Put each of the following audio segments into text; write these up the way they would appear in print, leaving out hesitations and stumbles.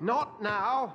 Not now.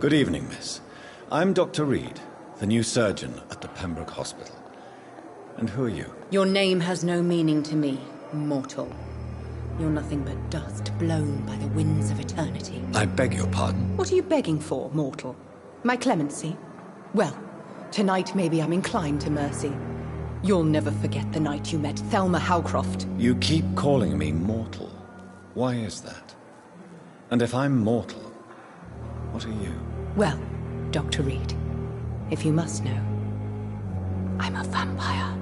Good evening, miss. I'm Dr. Reed, the new surgeon at the Pembroke Hospital. And who are you? Your name has no meaning to me, mortal. You're nothing but dust blown by the winds of eternity. I beg your pardon? What are you begging for, mortal? My clemency? Well, tonight maybe I'm inclined to mercy. You'll never forget the night you met Thelma Howcroft. You keep calling me mortal. Why is that? And if I'm mortal, what are you? Well, Dr. Reed, if you must know, I'm a vampire.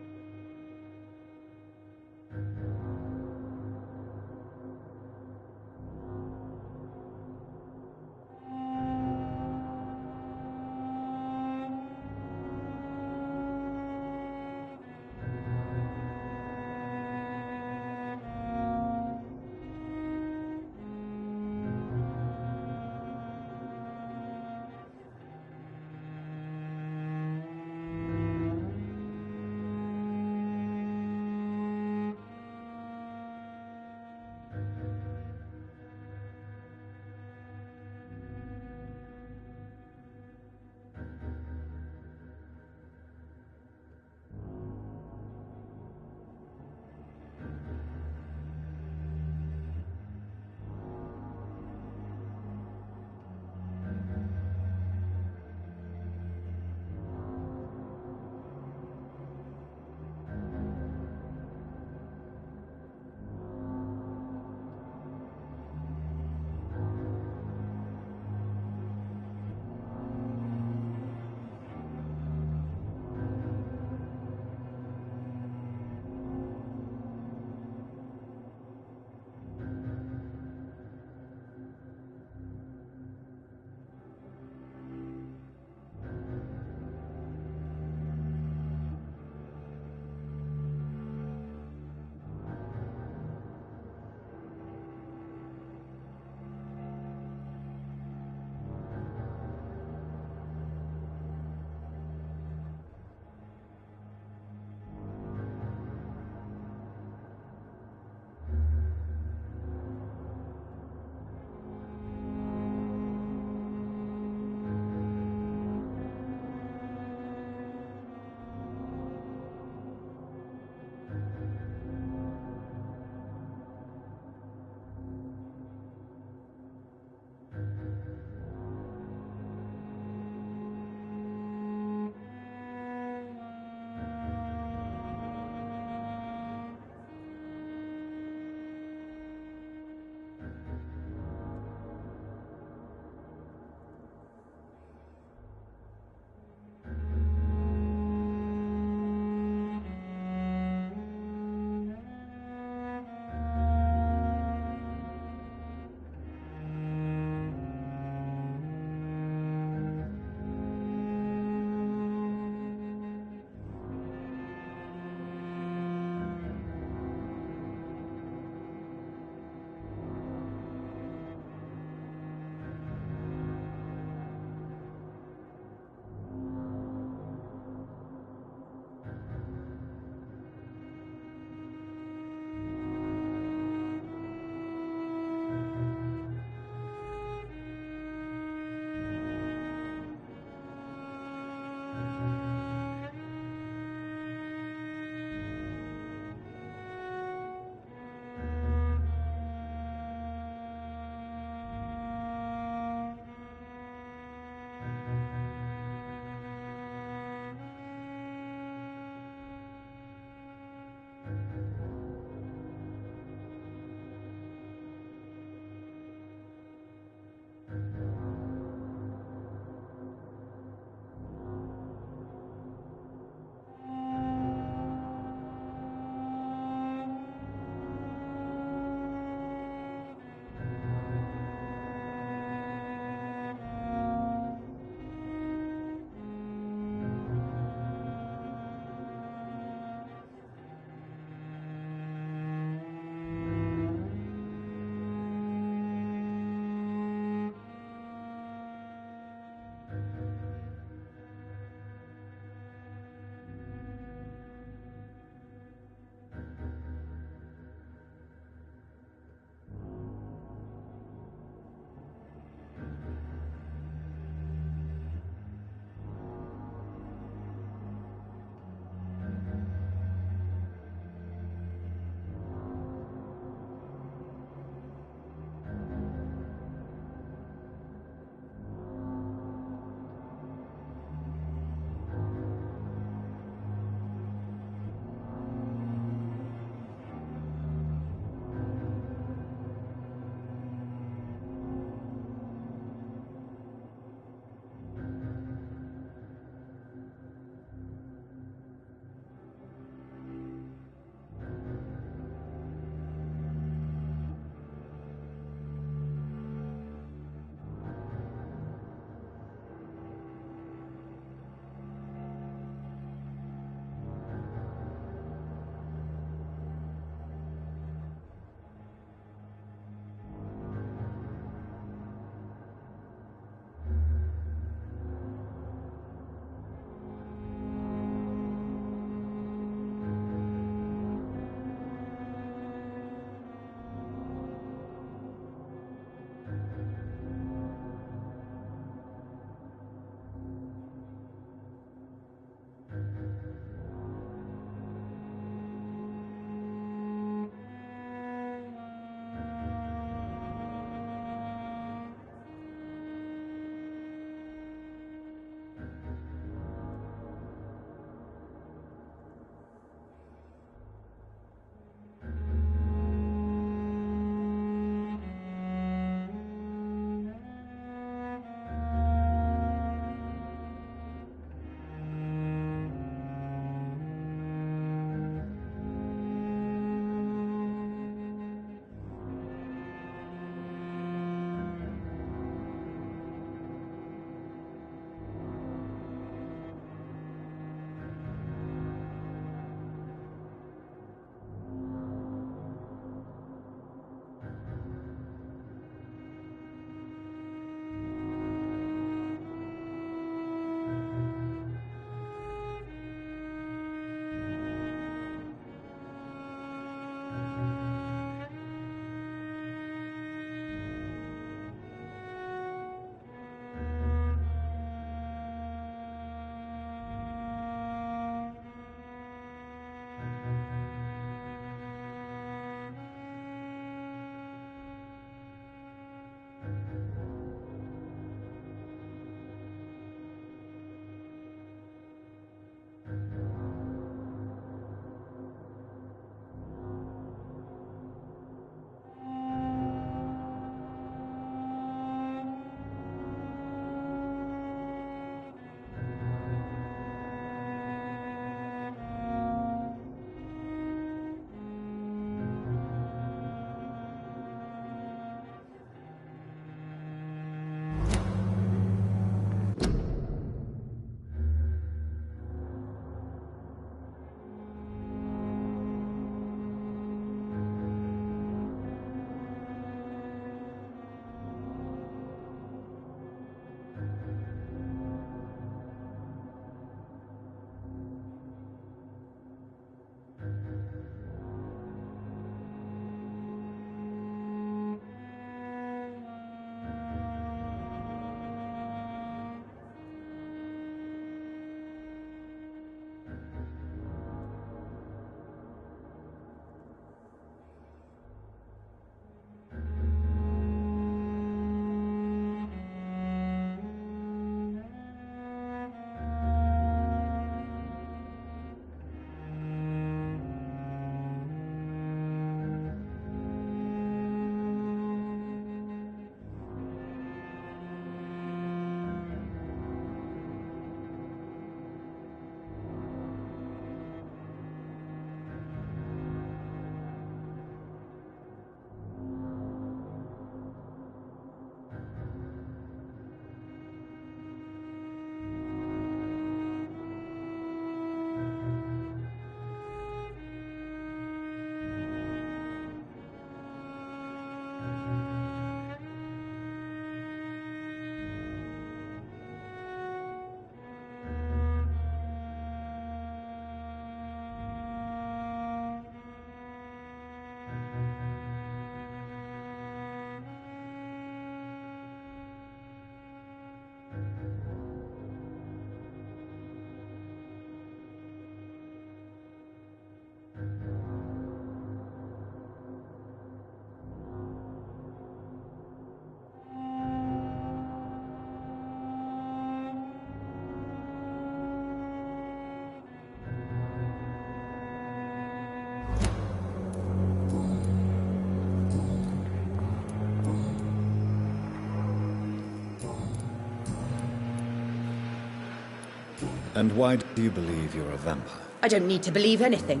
And why do you believe you're a vampire? I don't need to believe anything.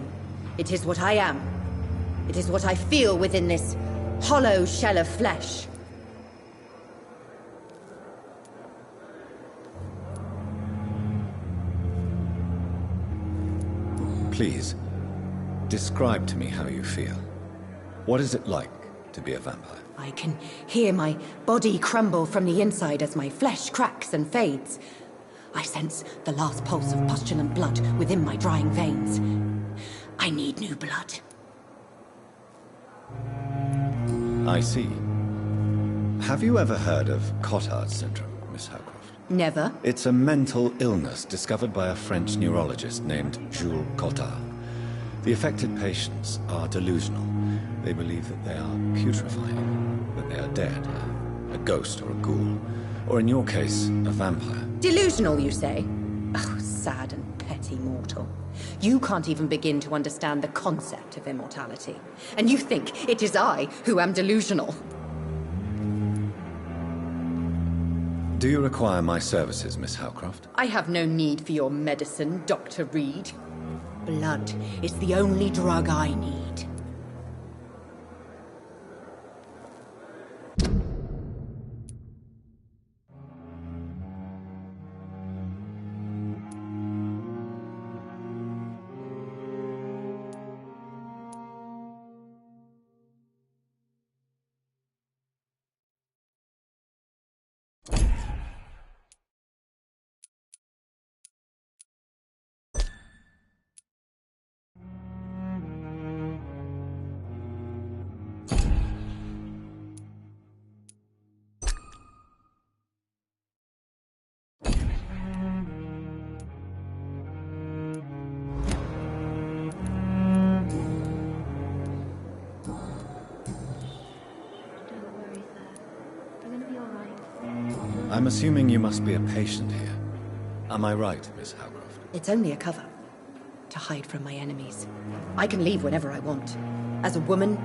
It is what I am. It is what I feel within this hollow shell of flesh. Please, describe to me how you feel. What is it like to be a vampire? I can hear my body crumble from the inside as my flesh cracks and fades. I sense the last pulse of pustulant blood within my drying veins. I need new blood. I see. Have you ever heard of Cotard syndrome, Miss Howcroft? Never. It's a mental illness discovered by a French neurologist named Jules Cotard. The affected patients are delusional. They believe that they are putrefying, that they are dead, a ghost or a ghoul, or in your case, a vampire. Delusional, you say? Oh, sad and petty mortal. You can't even begin to understand the concept of immortality. And you think it is I who am delusional. Do you require my services, Miss Howcroft? I have no need for your medicine, Dr. Reed. Blood is the only drug I need. I'm assuming you must be a patient here. Am I right, Miss Howcroft? It's only a cover. To hide from my enemies. I can leave whenever I want. As a woman,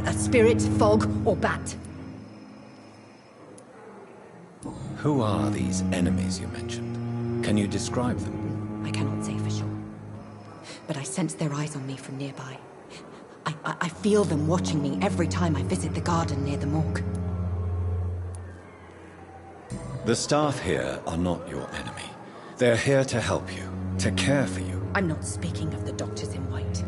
a spirit, fog, or bat. Who are these enemies you mentioned? Can you describe them? I cannot say for sure. But I sense their eyes on me from nearby. I feel them watching me every time I visit the garden near the morgue. The staff here are not your enemy. They're here to help you, to care for you. I'm not speaking of the doctors in white.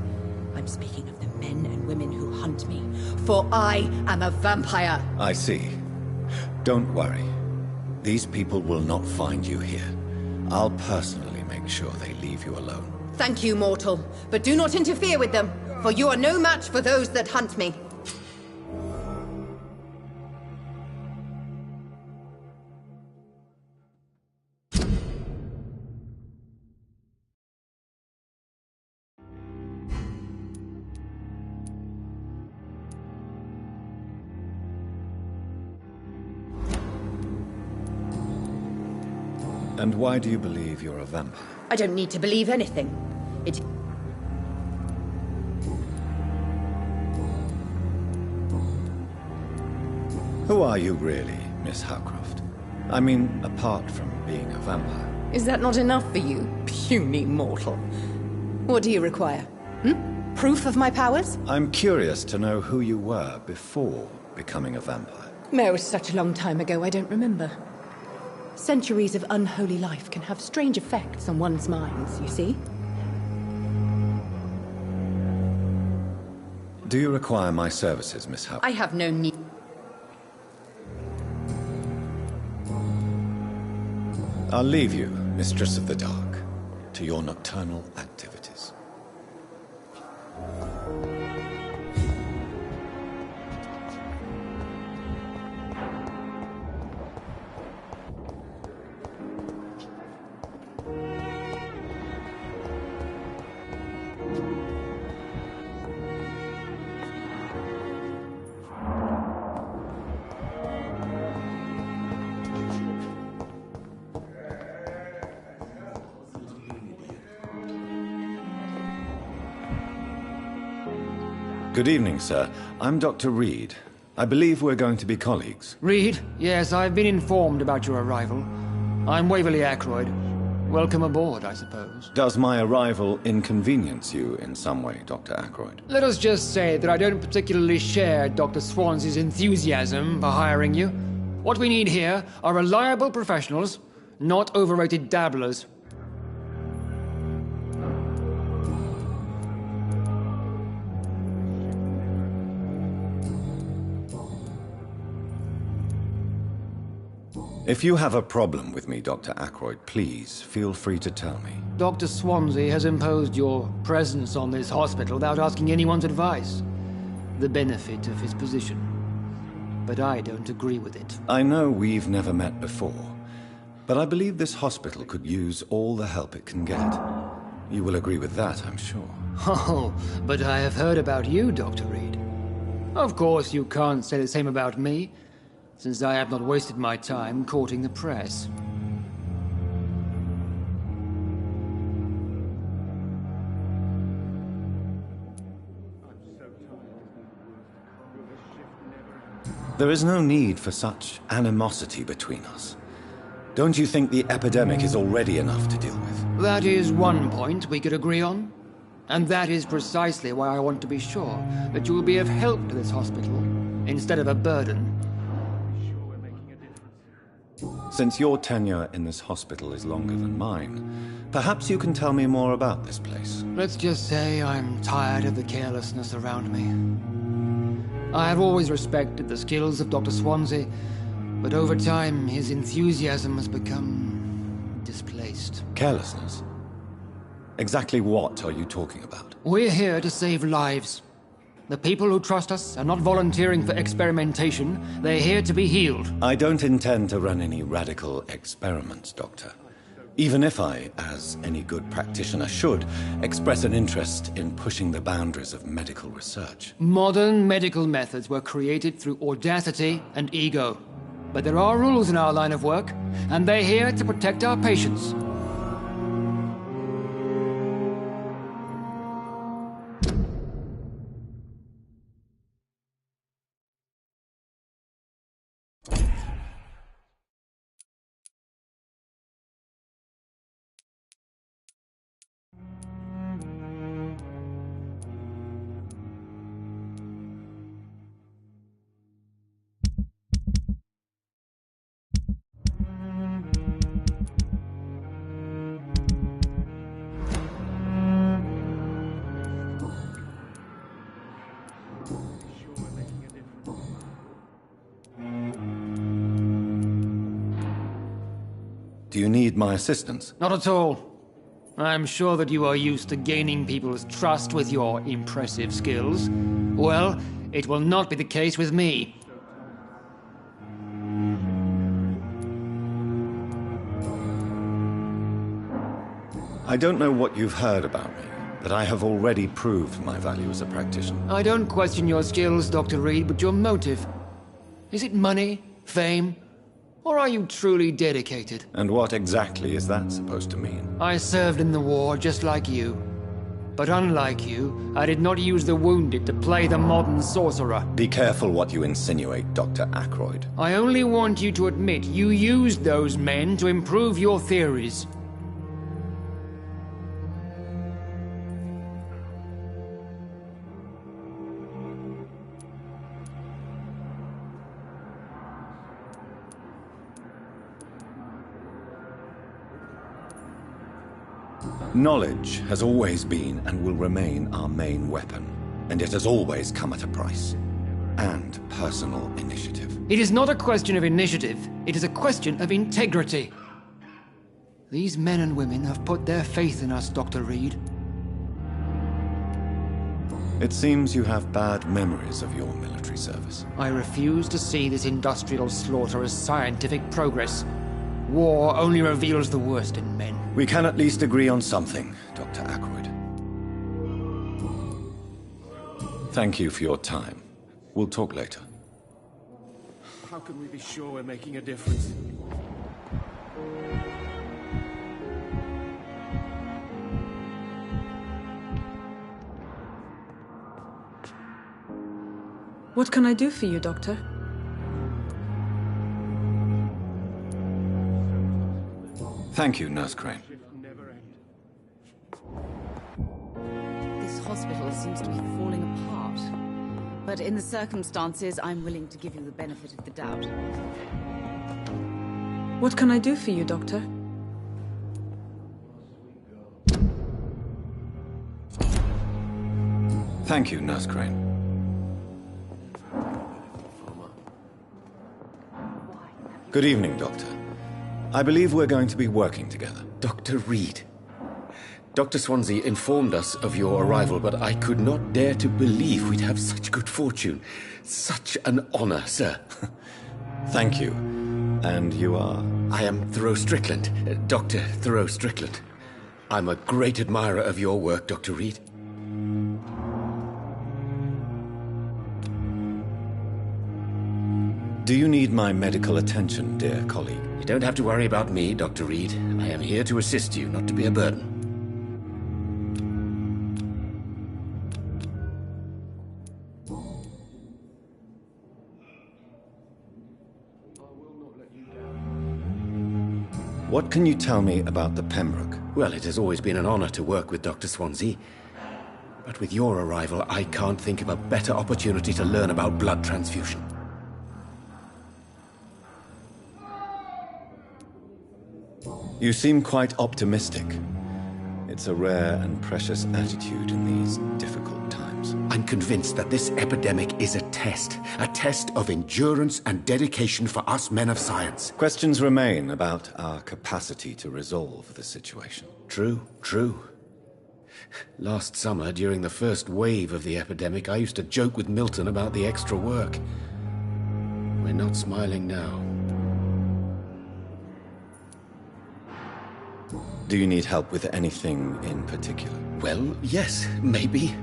I'm speaking of the men and women who hunt me. For I am a vampire! I see. Don't worry. These people will not find you here. I'll personally make sure they leave you alone. Thank you, mortal. But do not interfere with them, for you are no match for those that hunt me. And why do you believe you're a vampire? I don't need to believe anything. Who are you really, Miss Howcroft? I mean, apart from being a vampire. Is that not enough for you, puny mortal? What do you require? Proof of my powers? I'm curious to know who you were before becoming a vampire. It was such a long time ago, I don't remember. Centuries of unholy life can have strange effects on one's minds, you see? Do you require my services, Miss Howcroft? I have no need. I'll leave you, Mistress of the Dark, to your nocturnal activities. Good evening, sir. I'm Dr. Reed. I believe we're going to be colleagues. Reed? Yes, I've been informed about your arrival. I'm Waverly Ackroyd. welcome aboard, I suppose. Does my arrival inconvenience you in some way, Dr. Ackroyd? Let us just say that I don't particularly share Dr. Swansea's enthusiasm for hiring you. What we need here are reliable professionals, not overrated dabblers. If you have a problem with me, Dr. Ackroyd, please feel free to tell me. Dr. Swansea has imposed your presence on this hospital without asking anyone's advice. The benefit of his position. But I don't agree with it. I know we've never met before, but I believe this hospital could use all the help it can get. You will agree with that, I'm sure. Oh, but I have heard about you, Dr. Reed. Of course, you can't say the same about me, since I have not wasted my time courting the press. There is no need for such animosity between us. Don't you think the epidemic is already enough to deal with? That is one point we could agree on. And that is precisely why I want to be sure that you will be of help to this hospital, instead of a burden. Since your tenure in this hospital is longer than mine, perhaps you can tell me more about this place. Let's just say I'm tired of the carelessness around me. I have always respected the skills of Dr. Swansea, but over time his enthusiasm has become displaced. Carelessness? Exactly what are you talking about? We're here to save lives. The people who trust us are not volunteering for experimentation. They're here to be healed. I don't intend to run any radical experiments, Doctor. Even if I, as any good practitioner should, express an interest in pushing the boundaries of medical research. Modern medical methods were created through audacity and ego. But there are rules in our line of work, and they're here to protect our patients. Do you need my assistance? Not at all. I'm sure that you are used to gaining people's trust with your impressive skills. Well, it will not be the case with me. I don't know what you've heard about me, but I have already proved my value as a practitioner. I don't question your skills, Dr. Reed, but your motive. Is it money, fame, or are you truly dedicated? And what exactly is that supposed to mean? I served in the war just like you. But unlike you, I did not use the wounded to play the modern sorcerer. Be careful what you insinuate, Dr. Ackroyd. I only want you to admit you used those men to improve your theories. Knowledge has always been and will remain our main weapon, and it has always come at a price. And personal initiative. It is not a question of initiative, it is a question of integrity. These men and women have put their faith in us, Dr. Reed. It seems you have bad memories of your military service. I refuse to see this industrial slaughter as scientific progress. War only reveals the worst in men. We can at least agree on something, Dr. Ackroyd. Thank you for your time. We'll talk later. How can we be sure we're making a difference? What can I do for you, Doctor? Thank you, Nurse Crane. seems to be falling apart. But in the circumstances, I'm willing to give you the benefit of the doubt. What can I do for you, Doctor? Thank you, Nurse Crane. Good evening, Doctor. I believe we're going to be working together. Dr. Reed. Dr. Swansea informed us of your arrival, but I could not dare to believe we'd have such good fortune. Such an honor, sir. Thank you. And you are? I am Thoreau Strickland, Dr. Thoreau Strickland. I'm a great admirer of your work, Dr. Reed. Do you need my medical attention, dear colleague? You don't have to worry about me, Dr. Reed. I am here to assist you, not to be a burden. What can you tell me about the Pembroke? Well, it has always been an honor to work with Dr. Swansea. But with your arrival, I can't think of a better opportunity to learn about blood transfusion. You seem quite optimistic. It's a rare and precious attitude in these difficult times. I'm convinced that this epidemic is a test of endurance and dedication for us men of science. Questions remain about our capacity to resolve the situation. True. Last summer, during the first wave of the epidemic, I used to joke with Milton about the extra work. We're not smiling now. Do you need help with anything in particular? Well, yes, maybe.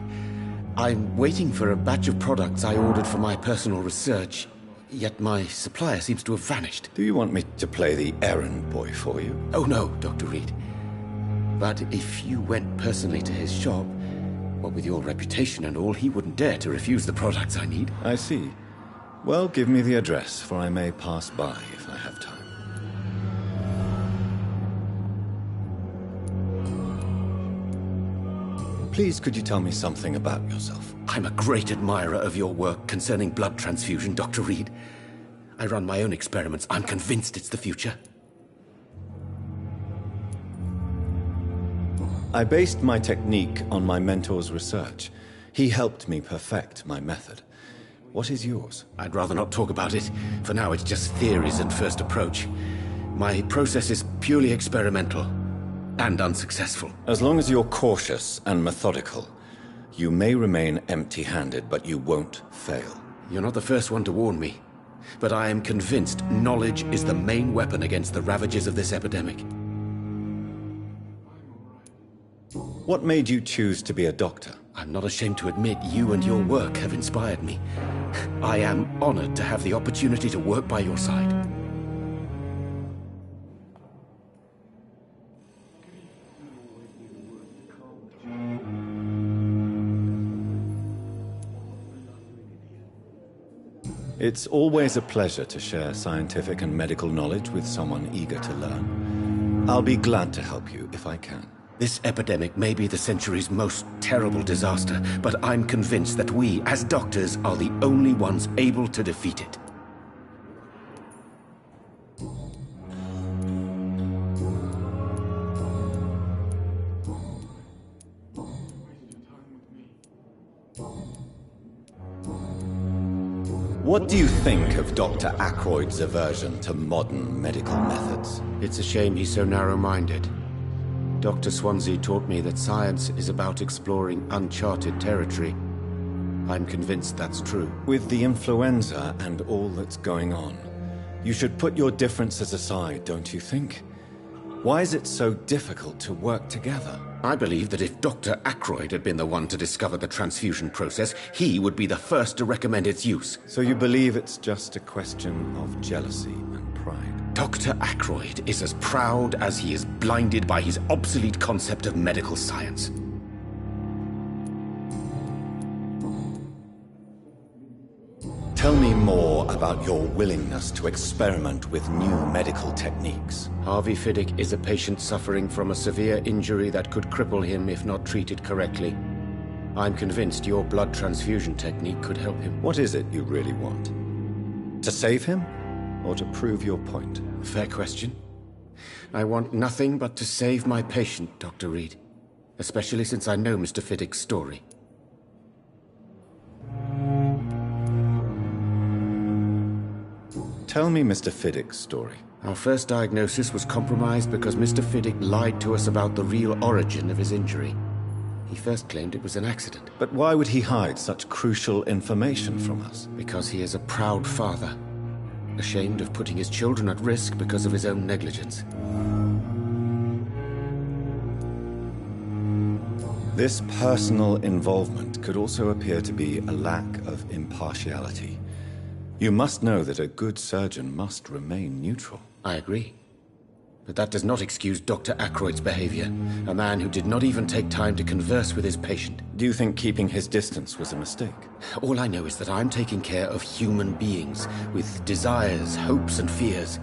I'm waiting for a batch of products I ordered for my personal research, yet my supplier seems to have vanished. Do you want me to play the errand boy for you? Oh no, Dr. Reed. But if you went personally to his shop, what with your reputation and all, he wouldn't dare to refuse the products I need. I see. Well, give me the address, for I may pass by if I have time. Please, could you tell me something about yourself? I'm a great admirer of your work concerning blood transfusion, Dr. Reed. I run my own experiments. I'm convinced it's the future. I based my technique on my mentor's research. He helped me perfect my method. What is yours? I'd rather not talk about it. For now, it's just theories and first approach. My process is purely experimental. And unsuccessful. As long as you're cautious and methodical, you may remain empty-handed, but you won't fail. You're not the first one to warn me. But I am convinced knowledge is the main weapon against the ravages of this epidemic. What made you choose to be a doctor? I'm not ashamed to admit you and your work have inspired me. I am honored to have the opportunity to work by your side. It's always a pleasure to share scientific and medical knowledge with someone eager to learn. I'll be glad to help you if I can. This epidemic may be the century's most terrible disaster, but I'm convinced that we, as doctors, are the only ones able to defeat it. What do you think of Dr. Ackroyd's aversion to modern medical methods? It's a shame he's so narrow-minded. Dr. Swansea taught me that science is about exploring uncharted territory. I'm convinced that's true. With the influenza and all that's going on, you should put your differences aside, don't you think? Why is it so difficult to work together? I believe that if Dr. Ackroyd had been the one to discover the transfusion process, he would be the first to recommend its use. So you believe it's just a question of jealousy and pride? Dr. Ackroyd is as proud as he is blinded by his obsolete concept of medical science. Tell me more about your willingness to experiment with new medical techniques. Harvey Fiddick is a patient suffering from a severe injury that could cripple him if not treated correctly. I'm convinced your blood transfusion technique could help him. What is it you really want? To save him, or to prove your point? Fair question. I want nothing but to save my patient, Dr. Reed. Especially since I know Mr. Fiddick's story. Tell me Mr. Fiddick's story. Our first diagnosis was compromised because Mr. Fiddick lied to us about the real origin of his injury. He first claimed it was an accident. But why would he hide such crucial information from us? Because he is a proud father. Ashamed of putting his children at risk because of his own negligence. This personal involvement could also appear to be a lack of impartiality. You must know that a good surgeon must remain neutral. I agree. But that does not excuse Dr. Aykroyd's behavior. A man who did not even take time to converse with his patient. Do you think keeping his distance was a mistake? All I know is that I'm taking care of human beings with desires, hopes, and fears.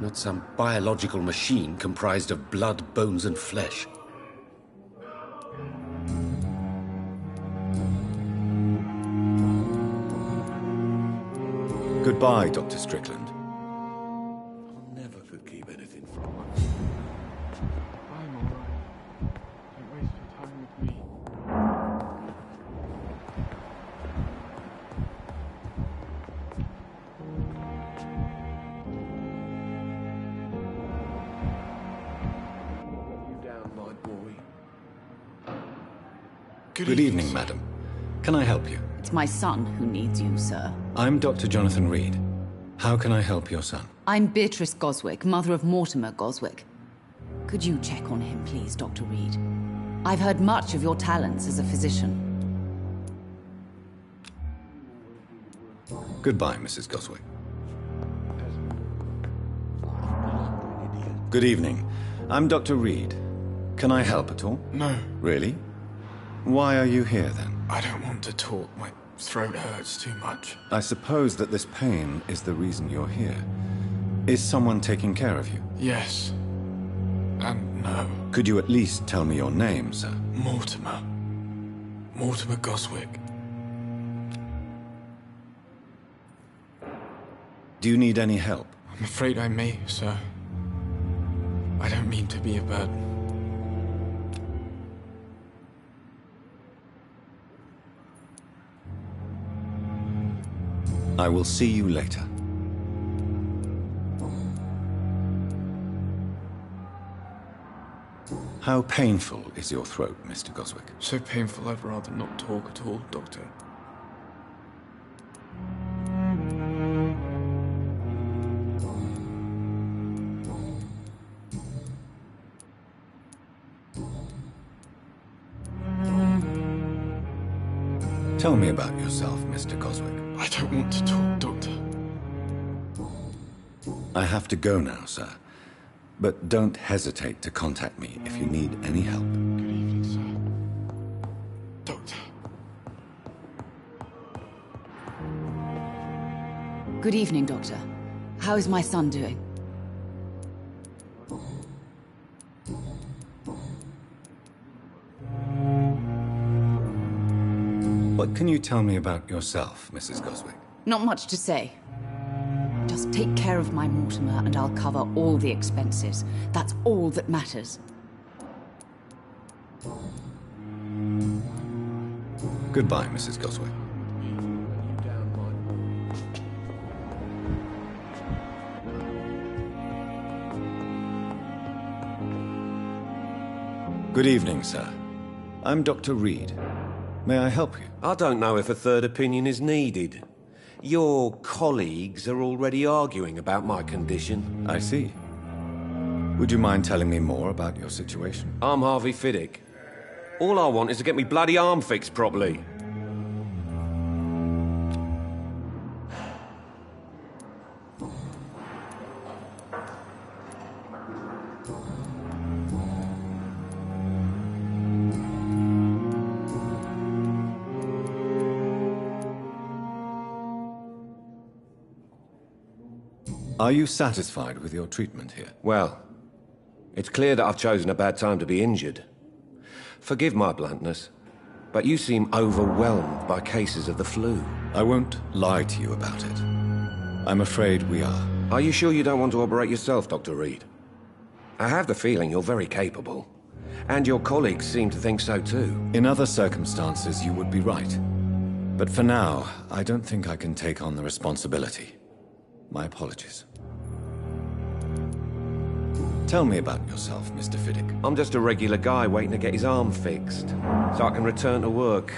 Not some biological machine comprised of blood, bones, and flesh. Goodbye, Dr. Strickland. I'll never forgive anything from her. I'm alright. Don't waste your time with me. Let you down, my boy. Good evening, madam. Can I help you? It's my son who needs you, sir. I'm Dr. Jonathan Reed. How can I help your son? I'm Beatrice Goswick, mother of Mortimer Goswick. Could you check on him, please, Dr. Reed? I've heard much of your talents as a physician. Goodbye, Mrs. Goswick. Good evening. I'm Dr. Reed. Can I help at all? No, Really? Why are you here, then? I don't want to talk. My throat hurts too much. I suppose that this pain is the reason you're here. Is someone taking care of you? Yes. And no. Could you at least tell me your name, sir? Mortimer. Mortimer Goswick. Do you need any help? I'm afraid I may, sir. I don't mean to be a burden. I will see you later. How painful is your throat, Mr. Goswick? So painful I'd rather not talk at all, Doctor. Tell me about yourself, Mr. Goswick. I don't want to talk, Doctor. I have to go now, sir. But don't hesitate to contact me if you need any help. Good evening, sir. Doctor. Good evening, Doctor. How is my son doing? What can you tell me about yourself, Mrs. Goswick? Not much to say. Just take care of my Mortimer and I'll cover all the expenses. That's all that matters. Goodbye, Mrs. Goswick. Good evening, sir. I'm Dr. Reed. May I help you? I don't know if a third opinion is needed. Your colleagues are already arguing about my condition. I see. Would you mind telling me more about your situation? I'm Harvey Fiddick. All I want is to get me bloody arm fixed properly. Are you satisfied with your treatment here? Well, it's clear that I've chosen a bad time to be injured. Forgive my bluntness, But you seem overwhelmed by cases of the flu. I won't lie to you about it. I'm afraid we are. Are you sure you don't want to operate yourself, Dr. Reed? I have the feeling you're very capable. And your colleagues seem to think so too. In other circumstances, you would be right. But for now, I don't think I can take on the responsibility. My apologies. Tell me about yourself, Mr. Fiddick. I'm just a regular guy waiting to get his arm fixed, so I can return to work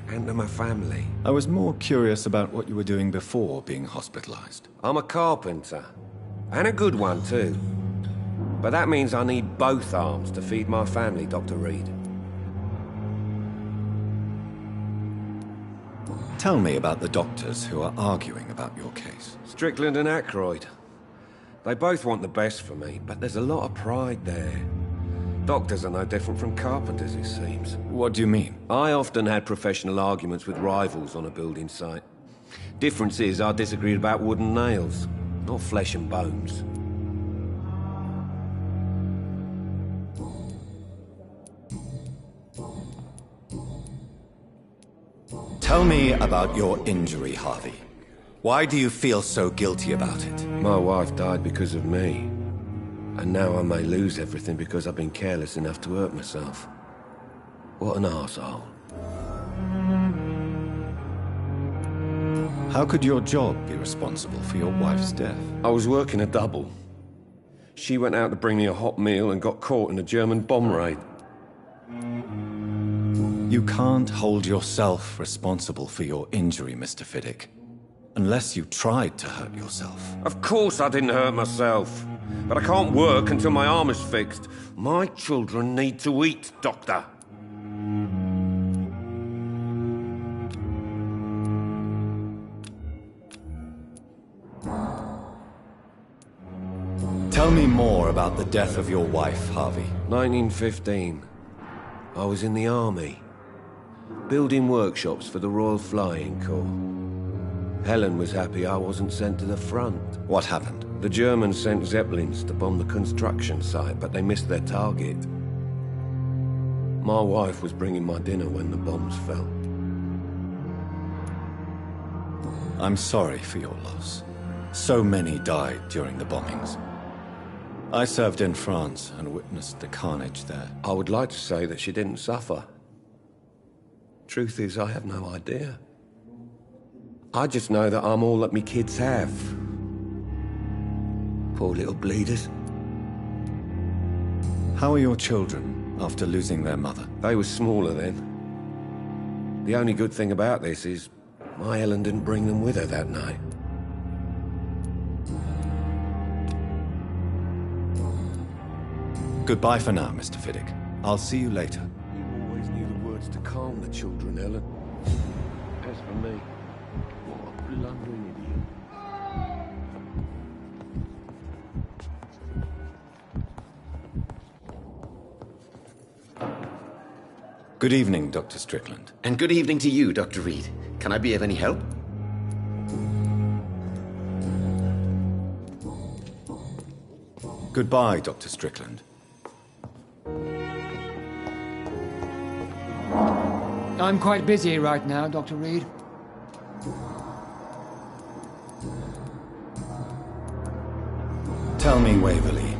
and to my family. I was more curious about what you were doing before being hospitalized. I'm a carpenter, and a good one too. But that means I need both arms to feed my family, Dr. Reed. Tell me about the doctors who are arguing about your case. Strickland and Aykroyd. They both want the best for me, but there's a lot of pride there. Doctors are no different from carpenters, it seems. What do you mean? I often had professional arguments with rivals on a building site. Difference is I disagreed about wood and nails, not flesh and bones. Tell me about your injury, Harvey. Why do you feel so guilty about it? My wife died because of me. And now I may lose everything because I've been careless enough to hurt myself. What an arsehole. How could your job be responsible for your wife's death? I was working a double. She went out to bring me a hot meal and got caught in a German bomb raid. You can't hold yourself responsible for your injury, Mr. Fiddick. Unless you tried to hurt yourself. Of course I didn't hurt myself. But I can't work until my arm is fixed. My children need to eat, Doctor. Tell me more about the death of your wife, Harvey. 1915. I was in the army. Building workshops for the Royal Flying Corps. Helen was happy I wasn't sent to the front. What happened? The Germans sent Zeppelins to bomb the construction site, but they missed their target. My wife was bringing my dinner when the bombs fell. I'm sorry for your loss. So many died during the bombings. I served in France and witnessed the carnage there. I would like to say that she didn't suffer. Truth is, I have no idea. I just know that I'm all that me kids have. Poor little bleeders. How are your children after losing their mother? They were smaller then. The only good thing about this is my Helen didn't bring them with her that night. Goodbye for now, Mr. Fiddick. I'll see you later. You always knew the words to calm the children, Helen. As for me, what a blundering idiot. Good evening, Dr. Strickland. And good evening to you, Dr. Reed. Can I be of any help? Goodbye, Dr. Strickland. I'm quite busy right now, Dr. Reed. Tell me, Waverly,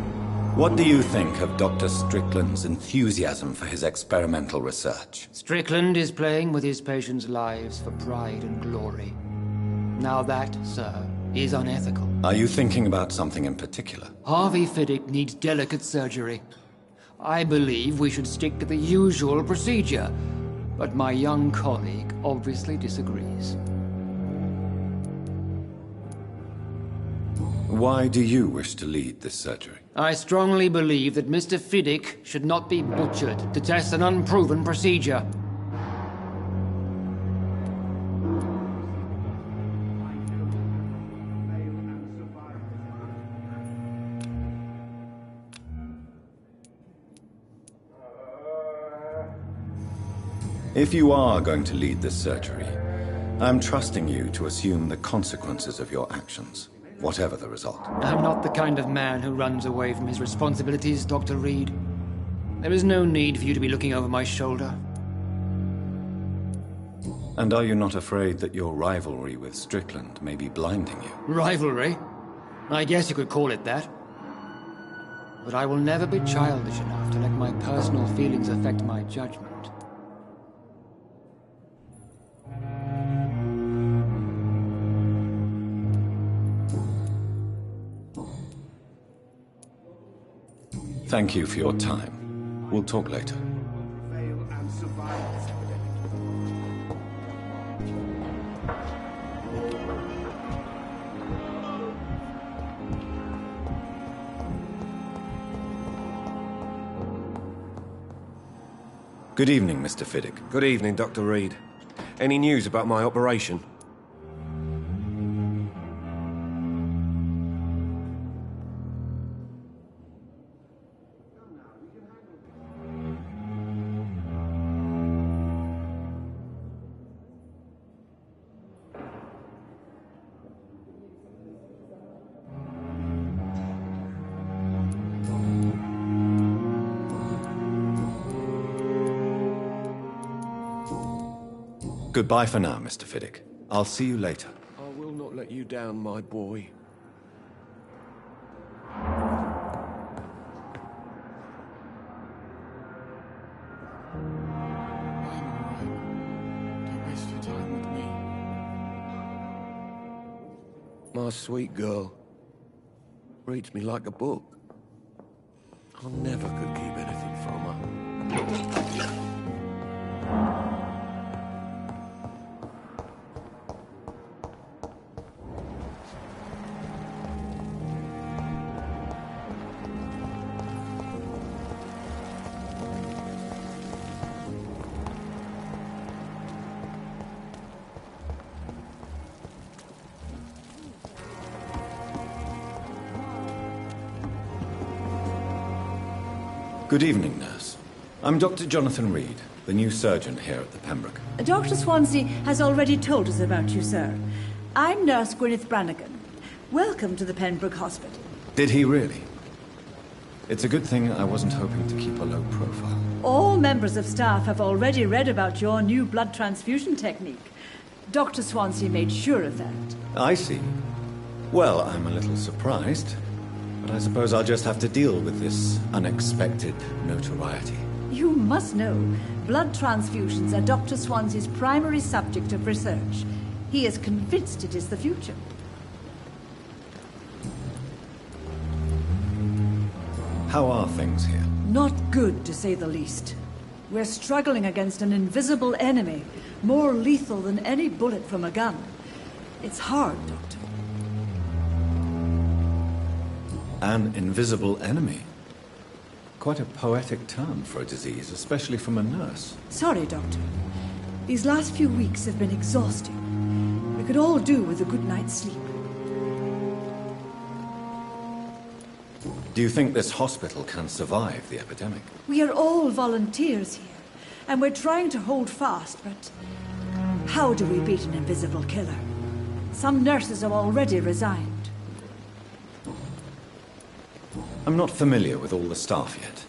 what do you think of Dr. Strickland's enthusiasm for his experimental research? Strickland is playing with his patients' lives for pride and glory. Now that, sir, is unethical. Are you thinking about something in particular? Harvey Fiddick needs delicate surgery. I believe we should stick to the usual procedure, but my young colleague obviously disagrees. Why do you wish to lead this surgery? I strongly believe that Mr. Fiddick should not be butchered to test an unproven procedure. If you are going to lead this surgery, I'm trusting you to assume the consequences of your actions, whatever the result. I'm not the kind of man who runs away from his responsibilities, Dr. Reed. There is no need for you to be looking over my shoulder. And are you not afraid that your rivalry with Strickland may be blinding you? Rivalry? I guess you could call it that. But I will never be childish enough to let my personal feelings affect my judgment. Thank you for your time. We'll talk later. Good evening, Mr. Fiddick. Good evening, Dr. Reed. Any news about my operation? Goodbye for now, Mr. Fiddick. I'll see you later. I will not let you down, my boy. I'm alright. Don't waste your time with me. My sweet girl. Reads me like a book. I never could keep anything from her. Good evening, nurse. I'm Dr. Jonathan Reed, the new surgeon here at the Pembroke. Dr. Swansea has already told us about you, sir. I'm Nurse Gwyneth Brannigan. Welcome to the Pembroke Hospital. Did he really? It's a good thing I wasn't hoping to keep a low profile. All members of staff have already read about your new blood transfusion technique. Dr. Swansea made sure of that. I see. Well, I'm a little surprised, but I suppose I'll just have to deal with this unexpected notoriety. You must know, blood transfusions are Dr. Swansea's primary subject of research. He is convinced it is the future. How are things here? Not good, to say the least. We're struggling against an invisible enemy, more lethal than any bullet from a gun. It's hard, Doctor. An invisible enemy? Quite a poetic term for a disease, especially from a nurse. Sorry, Doctor. These last few weeks have been exhausting. We could all do with a good night's sleep. Do you think this hospital can survive the epidemic? We are all volunteers here, and we're trying to hold fast, but how do we beat an invisible killer? Some nurses have already resigned. I'm not familiar with all the staff yet.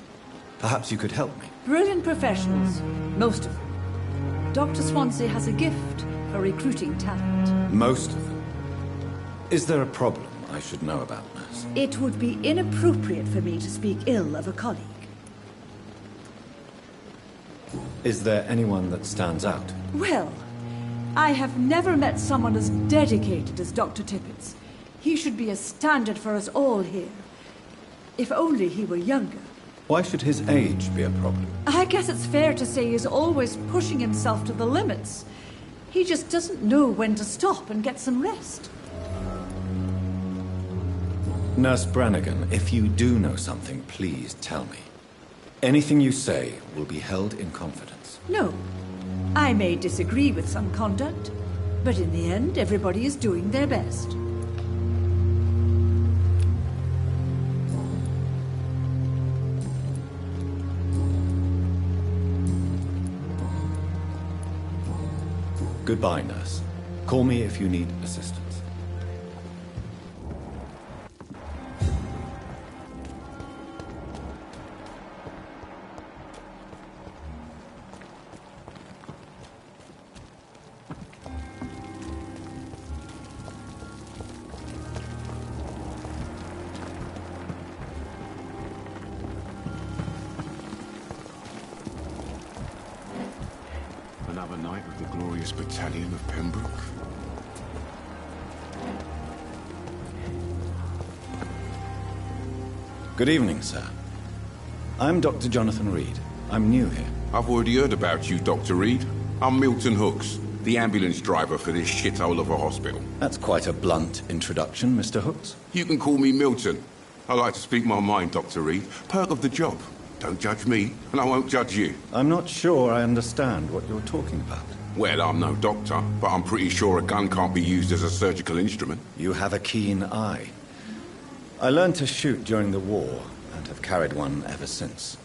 Perhaps you could help me. Brilliant professionals, most of them. Dr. Swansea has a gift for recruiting talent. Most of them. Is there a problem I should know about, nurse? It would be inappropriate for me to speak ill of a colleague. Is there anyone that stands out? Well, I have never met someone as dedicated as Dr. Tippett's. He should be a standard for us all here. If only he were younger. Why should his age be a problem? I guess it's fair to say he's always pushing himself to the limits. He just doesn't know when to stop and get some rest. Nurse Brannigan, if you do know something, please tell me. Anything you say will be held in confidence. No. I may disagree with some conduct, but in the end, everybody is doing their best. Goodbye, nurse. Call me if you need assistance. glorious battalion of Pembroke. Good evening, sir. I'm Dr. Jonathan Reed. I'm new here. I've already heard about you, Dr. Reed. I'm Milton Hooks, the ambulance driver for this shithole of a hospital. That's quite a blunt introduction, Mr. Hooks. You can call me Milton. I like to speak my mind, Dr. Reed. Perk of the job. Don't judge me, and I won't judge you. I'm not sure I understand what you're talking about. Well, I'm no doctor, but I'm pretty sure a gun can't be used as a surgical instrument. You have a keen eye. I learned to shoot during the war, and have carried one ever since.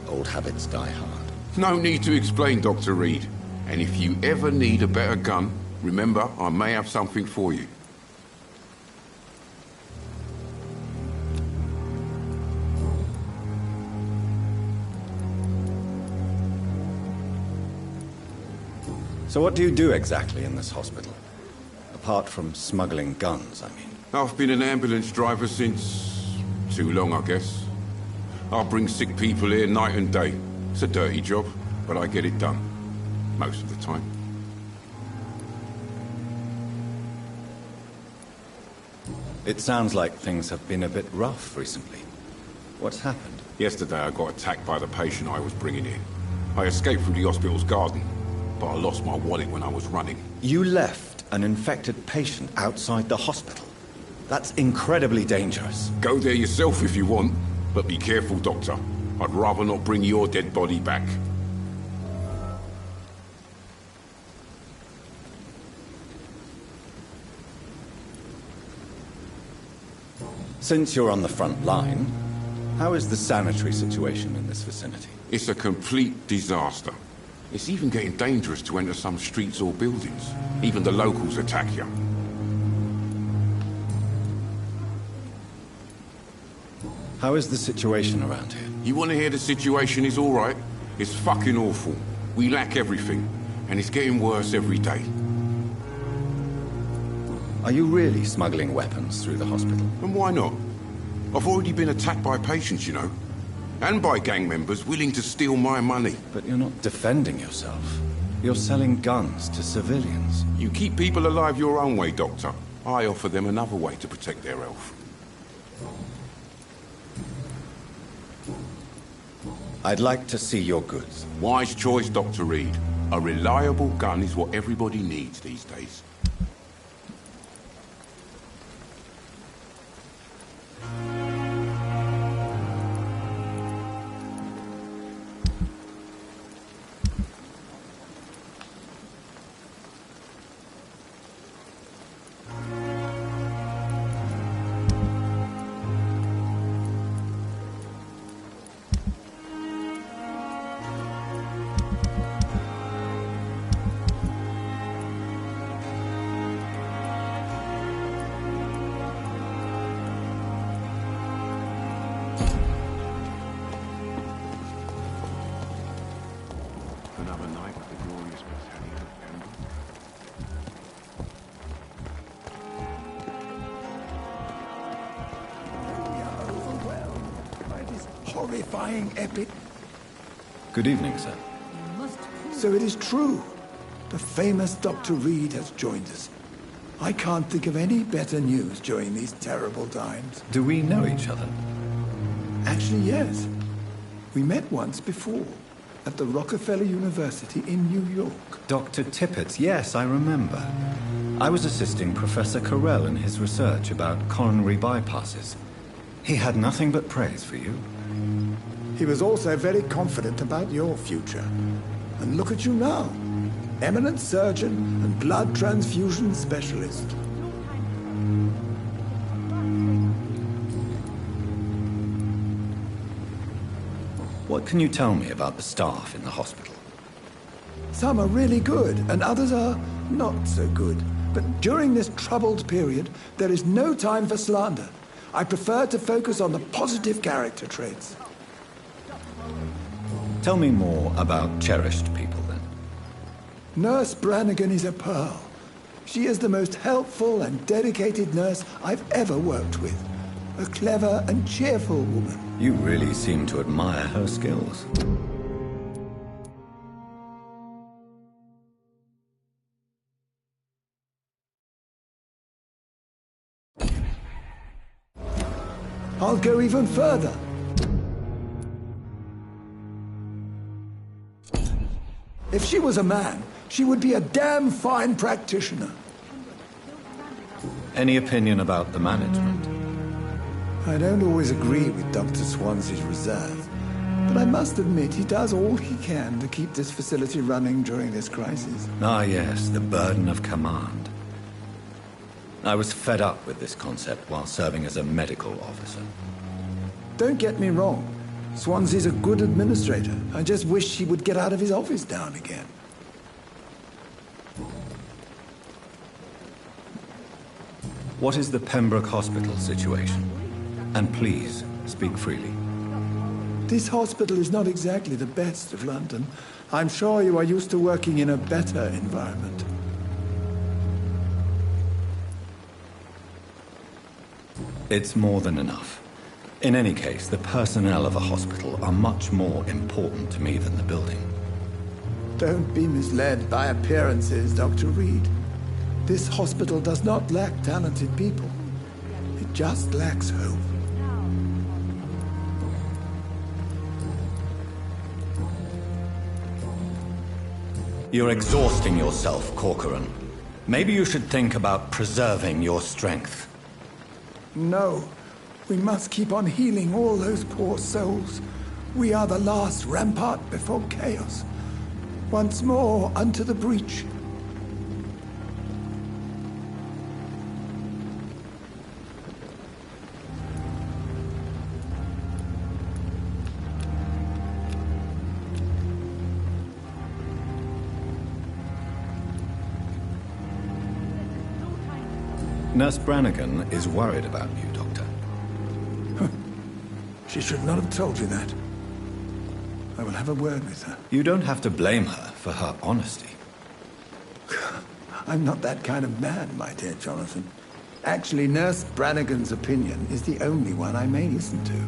Old habits die hard. No need to explain, Dr. Reed. And if you ever need a better gun, remember, I may have something for you. So what do you do exactly in this hospital? Apart from smuggling guns, I mean. I've been an ambulance driver since... too long, I guess. I bring sick people here night and day. It's a dirty job, but I get it done. Most of the time. It sounds like things have been a bit rough recently. What's happened? Yesterday I got attacked by the patient I was bringing in. I escaped from the hospital's garden, but I lost my wallet when I was running. You left an infected patient outside the hospital? That's incredibly dangerous. Go there yourself if you want, but be careful, Doctor. I'd rather not bring your dead body back. Since you're on the front line, how is the sanitary situation in this vicinity? It's a complete disaster. It's even getting dangerous to enter some streets or buildings. Even the locals attack you. How is the situation around here? You want to hear the situation is all right? It's fucking awful. We lack everything, and it's getting worse every day. Are you really smuggling weapons through the hospital? And why not? I've already been attacked by patients, you know. And by gang members willing to steal my money. But you're not defending yourself. You're selling guns to civilians. You keep people alive your own way, Doctor. I offer them another way to protect their health. I'd like to see your goods. Wise choice, Dr. Reed. A reliable gun is what everybody needs these days. Another night with the glorious battalion of Pembroke. We are overwhelmed by this horrifying epic. Good evening, sir. So it is true. The famous Dr. Reed has joined us. I can't think of any better news during these terrible times. Do we know each other? Actually, yes. We met once before. At the Rockefeller University in New York. Dr. Tippett, yes, I remember. I was assisting Professor Carell in his research about coronary bypasses. He had nothing but praise for you. He was also very confident about your future. And look at you now. Eminent surgeon and blood transfusion specialist. What can you tell me about the staff in the hospital? Some are really good, and others are not so good. But during this troubled period, there is no time for slander. I prefer to focus on the positive character traits. Tell me more about cherished people, then. Nurse Brannigan is a pearl. She is the most helpful and dedicated nurse I've ever worked with. A clever and cheerful woman. You really seem to admire her skills. I'll go even further. If she was a man, she would be a damn fine practitioner. Any opinion about the management? I don't always agree with Dr. Swansea's reserve, but I must admit he does all he can to keep this facility running during this crisis. Ah yes, the burden of command. I was fed up with this concept while serving as a medical officer. Don't get me wrong. Swansea's a good administrator. I just wish he would get out of his office now and again. What is the Pembroke Hospital situation? And please, speak freely. This hospital is not exactly the best of London. I'm sure you are used to working in a better environment. It's more than enough. In any case, the personnel of a hospital are much more important to me than the building. Don't be misled by appearances, Dr. Reed. This hospital does not lack talented people. It just lacks hope. You're exhausting yourself, Corcoran. Maybe you should think about preserving your strength. No. We must keep on healing all those poor souls. We are the last rampart before chaos. Once more, unto the breach. Nurse Brannigan is worried about you, Doctor. She should not have told you that. I will have a word with her. You don't have to blame her for her honesty. I'm not that kind of man, my dear Jonathan. Actually, Nurse Brannigan's opinion is the only one I may listen to.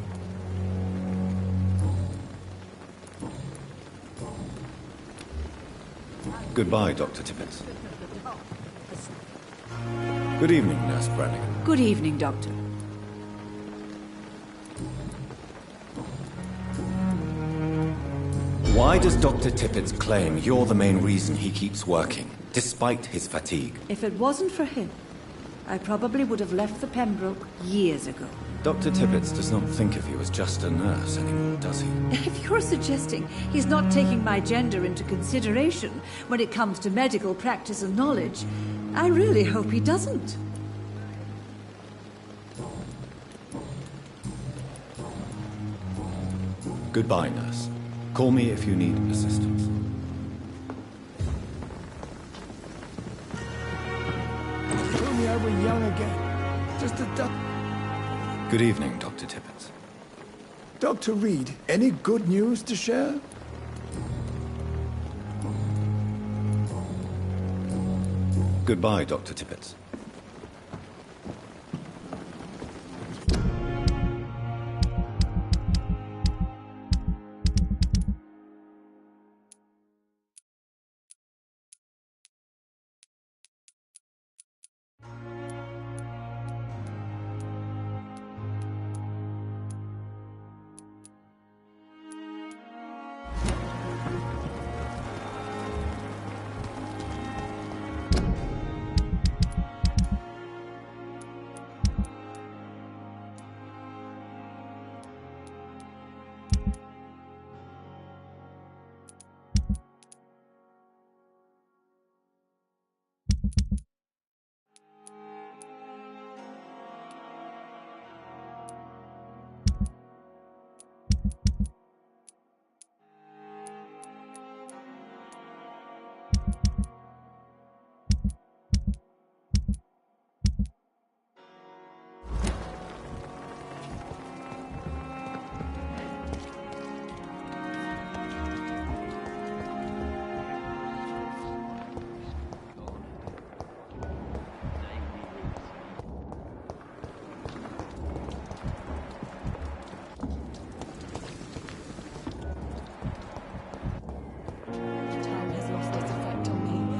Goodbye, Dr. Tippett. Good evening, Nurse Brannigan. Good evening, Doctor. Why does Dr. Tippett claim you're the main reason he keeps working, despite his fatigue? If it wasn't for him, I probably would have left the Pembroke years ago. Dr. Tippett does not think of you as just a nurse anymore, does he? If you're suggesting he's not taking my gender into consideration when it comes to medical practice and knowledge, I really hope he doesn't. Goodbye, nurse. Call me if you need assistance. If only I were young again. Just a Good evening, Dr. Tippett. Dr. Reed, any good news to share? Goodbye, Dr. Tippett.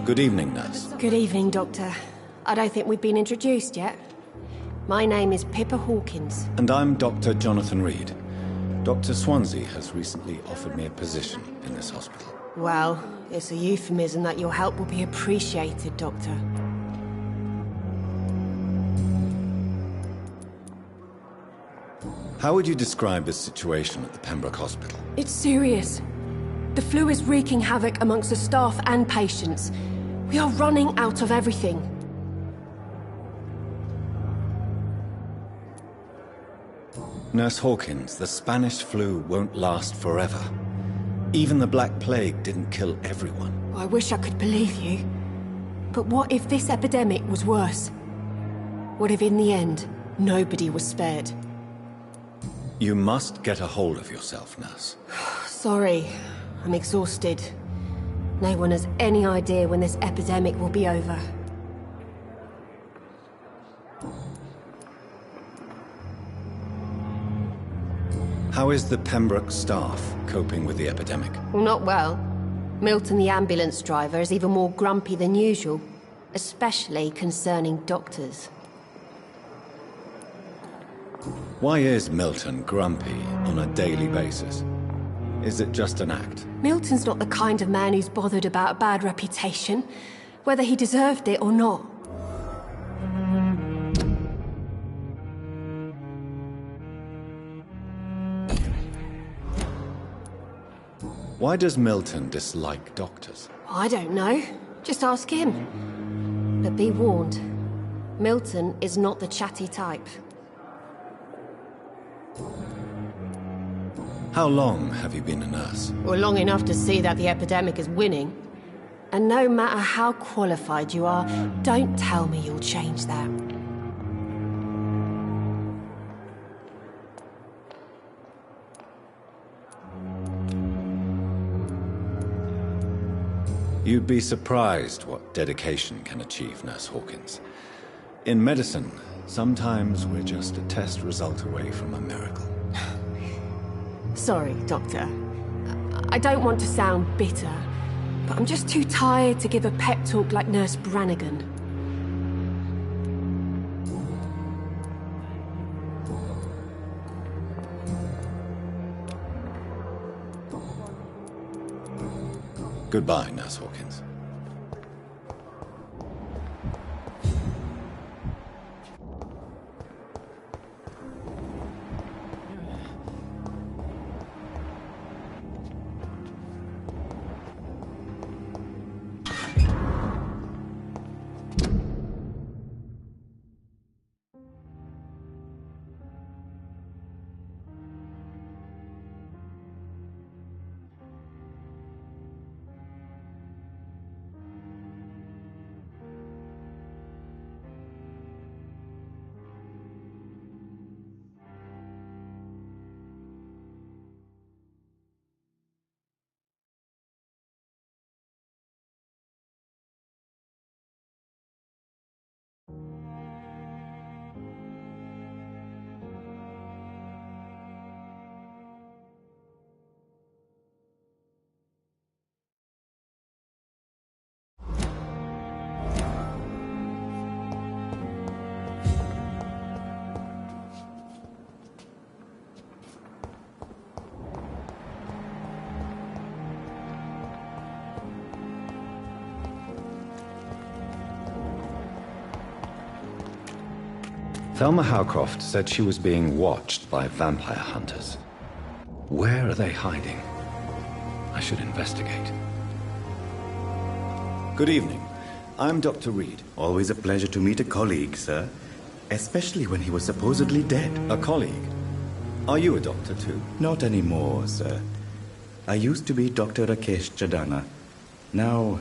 Good evening, nurse. Good evening, Doctor. I don't think we've been introduced yet. My name is Pippa Hawkins. And I'm Dr. Jonathan Reed. Dr. Swansea has recently offered me a position in this hospital. Well, it's a euphemism that your help will be appreciated, Doctor. How would you describe the situation at the Pembroke Hospital? It's serious. The flu is wreaking havoc amongst the staff and patients. We are running out of everything. Nurse Hawkins, the Spanish flu won't last forever. Even the Black Plague didn't kill everyone. I wish I could believe you. But what if this epidemic was worse? What if in the end, nobody was spared? You must get a hold of yourself, nurse. Sorry, I'm exhausted. No one has any idea when this epidemic will be over. How is the Pembroke staff coping with the epidemic? Well, not well. Milton, the ambulance driver, is even more grumpy than usual, especially concerning doctors. Why is Milton grumpy on a daily basis? Is it just an act? Milton's not the kind of man who's bothered about a bad reputation, whether he deserved it or not. Why does Milton dislike doctors? I don't know. Just ask him. But be warned, Milton is not the chatty type. How long have you been a nurse? Well, long enough to see that the epidemic is winning. And no matter how qualified you are, don't tell me you'll change that. You'd be surprised what dedication can achieve, Nurse Hawkins. In medicine, sometimes we're just a test result away from a miracle. Sorry, Doctor. I don't want to sound bitter, but I'm just too tired to give a pep talk like Nurse Brannigan. Goodbye, Nurse Hawkins. Thelma Howcroft said she was being watched by vampire hunters. Where are they hiding? I should investigate. Good evening. I'm Dr. Reed. Always a pleasure to meet a colleague, sir. Especially when he was supposedly dead. A colleague? Are you a doctor too? Not anymore, sir. I used to be Dr. Rakesh Chadana. Now,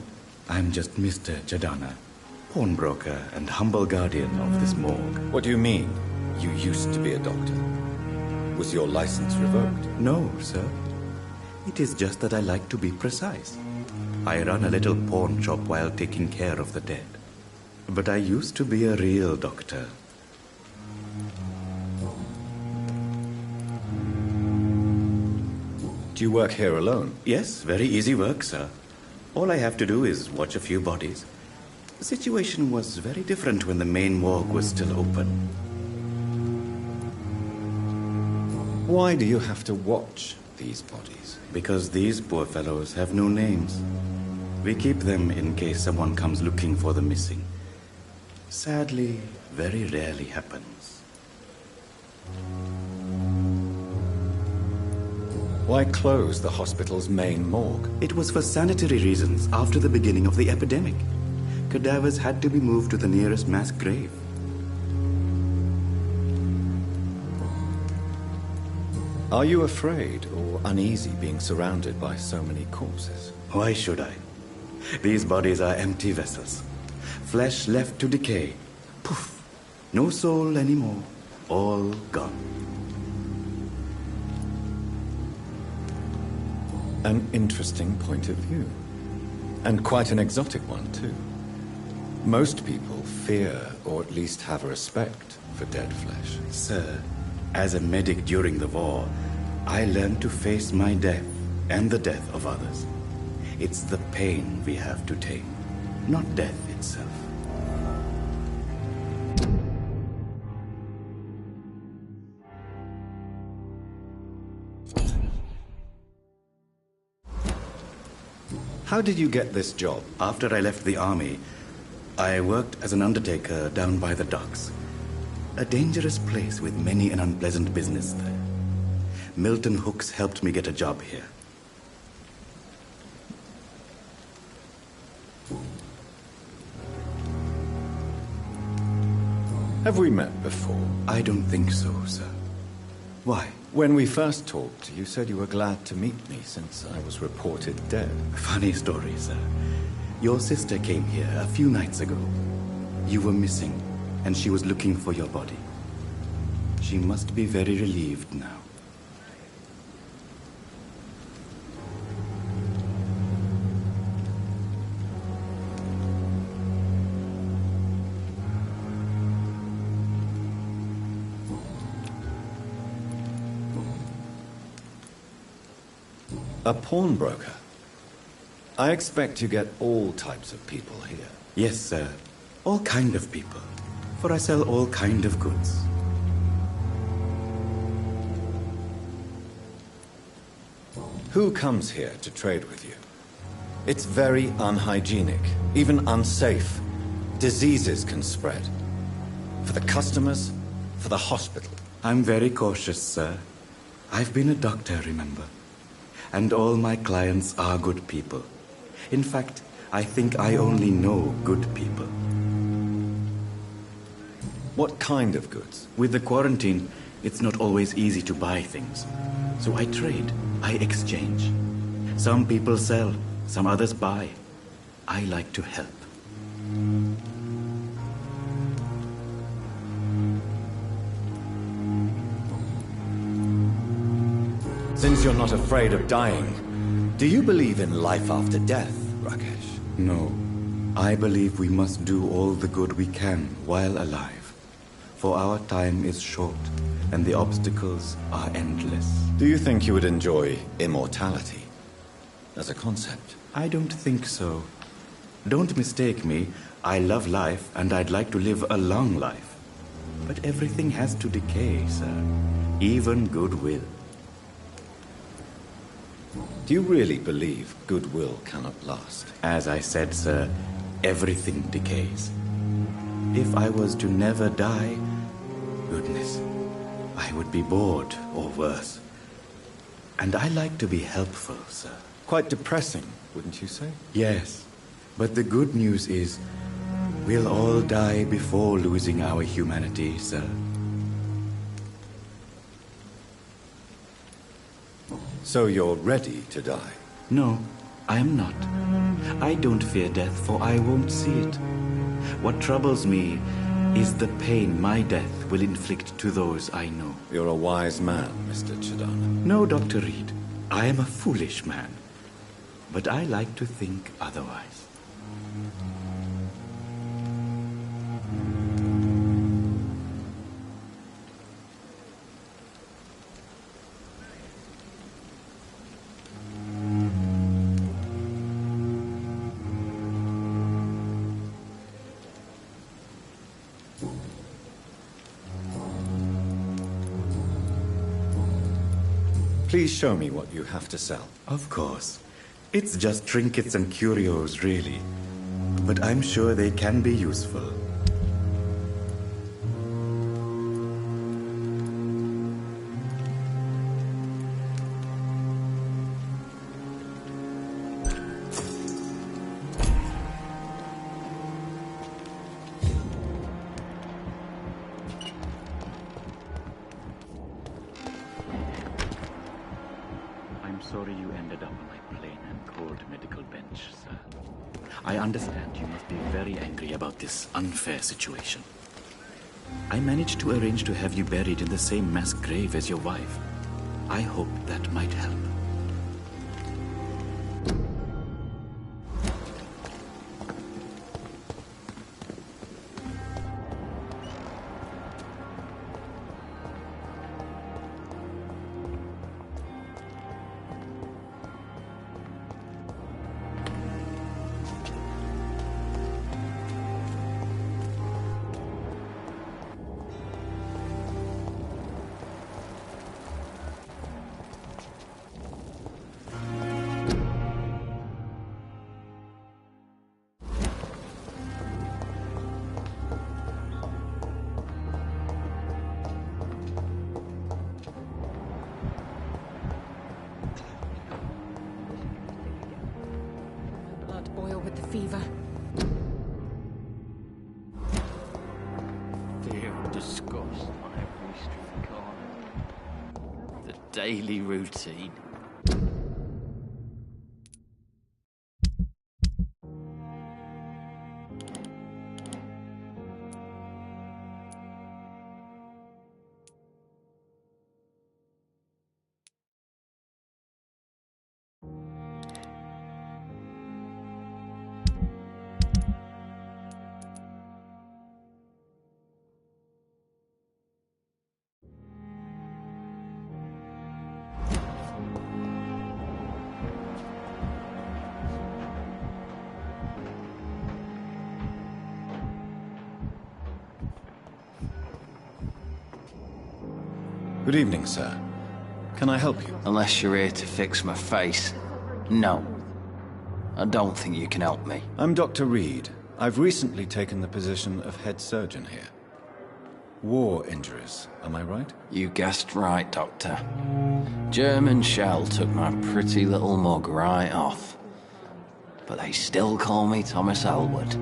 I'm just Mr. Chadana. Pawnbroker and humble guardian of this morgue. What do you mean, you used to be a doctor? Was your license revoked? No, sir. It is just that I like to be precise. I run a little pawn shop while taking care of the dead. But I used to be a real doctor. Do you work here alone? Yes, very easy work, sir. All I have to do is watch a few bodies. The situation was very different when the main morgue was still open. Why do you have to watch these bodies? Because these poor fellows have no names. We keep them in case someone comes looking for the missing. Sadly, very rarely happens. Why close the hospital's main morgue? It was for sanitary reasons after the beginning of the epidemic. Cadavers had to be moved to the nearest mass grave. Are you afraid or uneasy being surrounded by so many corpses? Why should I? These bodies are empty vessels. Flesh left to decay. Poof! No soul anymore. All gone. An interesting point of view. And quite an exotic one, too. Most people fear, or at least have a respect, for dead flesh. Sir, as a medic during the war, I learned to face my death and the death of others. It's the pain we have to tame, not death itself. How did you get this job? After I left the army, I worked as an undertaker down by the docks. A dangerous place with many an unpleasant business there. Milton Hooks helped me get a job here. Have we met before? I don't think so, sir. Why? When we first talked, you said you were glad to meet me since I was reported dead. Funny story, sir. Your sister came here a few nights ago. You were missing, and she was looking for your body. She must be very relieved now. A pawnbroker? I expect you get all types of people here. Yes, sir. All kind of people. For I sell all kind of goods. Who comes here to trade with you? It's very unhygienic, even unsafe. Diseases can spread. For the customers, for the hospital. I'm very cautious, sir. I've been a doctor, remember? And all my clients are good people. In fact, I think I only know good people. What kind of goods? With the quarantine, it's not always easy to buy things. So I trade, I exchange. Some people sell, some others buy. I like to help. Since you're not afraid of dying, do you believe in life after death, Rakesh? No. I believe we must do all the good we can while alive. For our time is short, and the obstacles are endless. Do you think you would enjoy immortality as a concept? I don't think so. Don't mistake me. I love life, and I'd like to live a long life. But everything has to decay, sir. Even goodwill. Do you really believe goodwill cannot last? As I said, sir, everything decays. If I was to never die, goodness, I would be bored or worse. And I like to be helpful, sir. Quite depressing, wouldn't you say? Yes, but the good news is, we'll all die before losing our humanity, sir. So you're ready to die? No, I am not. I don't fear death, for I won't see it. What troubles me is the pain my death will inflict to those I know. You're a wise man, Mr. Chidana. No, Dr. Reed. I am a foolish man. But I like to think otherwise. Please show me what you have to sell. Of course. It's just trinkets and curios, really. But I'm sure they can be useful. I'm sorry you ended up on my plain and cold medical bench, sir. I understand you must be very angry about this unfair situation. I managed to arrange to have you buried in the same mass grave as your wife. I hope that might help. Blood boil with the fever. Fear and disgust on every street corner. The daily routine. Good evening, sir. Can I help you? Unless you're here to fix my face. No. I don't think you can help me. I'm Dr. Reed. I've recently taken the position of head surgeon here. War injuries, am I right? You guessed right, Doctor. German shell took my pretty little mug right off. But they still call me Thomas Elwood.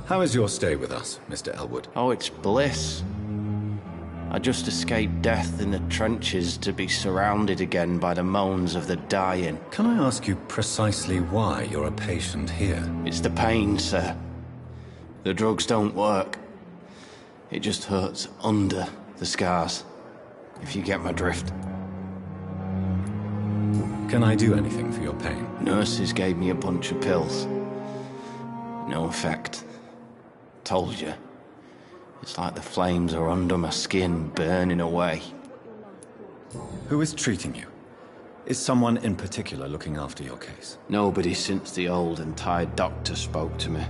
How is your stay with us, Mr. Elwood? Oh, it's bliss. I just escaped death in the trenches to be surrounded again by the moans of the dying. Can I ask you precisely why you're a patient here? It's the pain, sir. The drugs don't work. It just hurts under the scars, if you get my drift. Can I do anything for your pain? Nurses gave me a bunch of pills. No effect. Told you. It's like the flames are under my skin, burning away. Who is treating you? Is someone in particular looking after your case? Nobody since the old and tired doctor spoke to me.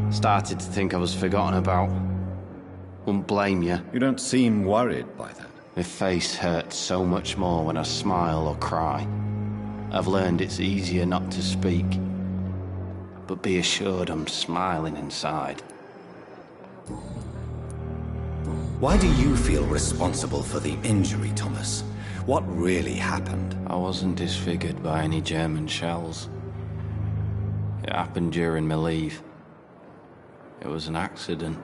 Started to think I was forgotten about. Wouldn't blame you. You don't seem worried by that. My face hurts so much more when I smile or cry. I've learned it's easier not to speak. But be assured I'm smiling inside. Why do you feel responsible for the injury, Thomas? What really happened? I wasn't disfigured by any German shells. It happened during my leave. It was an accident.